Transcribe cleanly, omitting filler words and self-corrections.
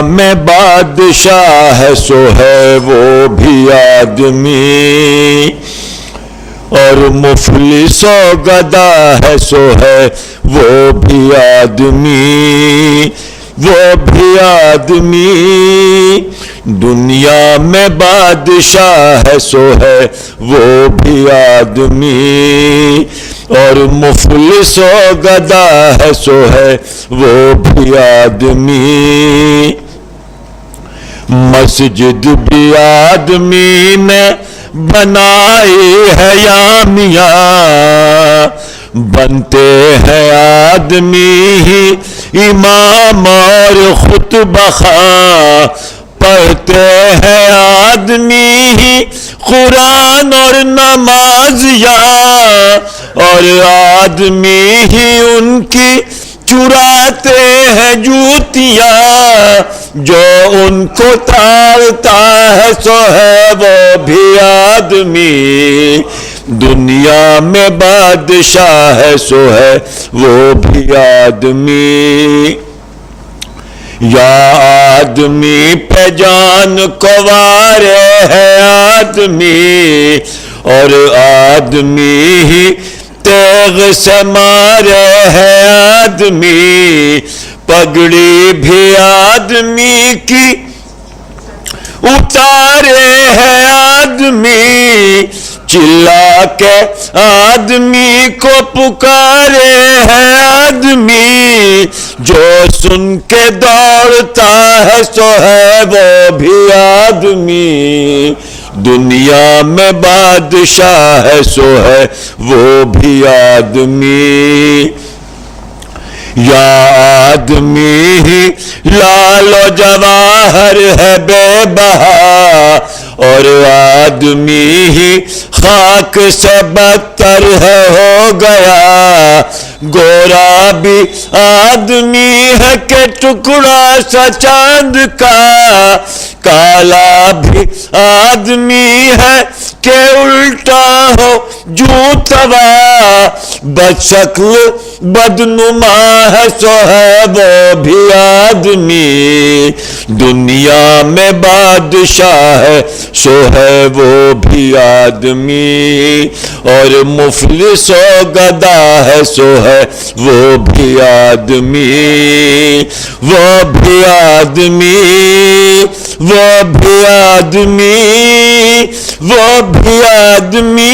میں بادشاہ ہے سو ہے وہ بھی آدمی، اور مفلس و گدا ہے سو ہے وہ بھی آدمی، وہ بھی آدمی۔ دنیا میں بادشاہ ہے سو ہے وہ بھی آدمی، اور مفلس و گدا ہے سو ہے وہ بھی آدمی۔ مسجد بھی آدمی نے بنائی ہے یا میاں، بنتے ہیں آدمی ہی امام اور خطبہ خواں، پڑھتے ہیں آدمی ہی قرآن اور نمازیاں، اور آدمی ہی ان کی چراتے ہیں جوتیاں، جو ان کو تاڑتا ہے سو ہے وہ بھی آدمی۔ دنیا میں بادشاہ ہے سو ہے وہ بھی آدمی۔ یا آدمی پہ جان کو وارے ہے آدمی، اور آدمی ہی تیغ سے مارے ہے آدمی، پگڑی بھی آدمی کی اتارے ہے آدمی، چلا کے آدمی کو پکارے ہے آدمی، جو سن کے دوڑتا ہے سو ہے وہ بھی آدمی۔ دنیا میں بادشاہ ہے سو ہے وہ بھی آدمی۔ یا آدمی ہی لال و جواہر ہے بے بہا، اور آدمی ہی خاک سے بدتر ہے ہو گیا، گورا بھی آدمی ہے کہ ٹکڑا سا چاند کا، کالا بھی آدمی ہے کہ الٹا ہو جو توا، بد شکل بدنما ہے سو ہے وہ بھی آدمی۔ دنیا میں بادشاہ ہے سو ہے وہ بھی آدمی، اور مفلس و گدا ہے سو ہے وہ بھی آدمی، وہ بھی آدمی، وہ بھی آدمی، وہ بھی آدمی۔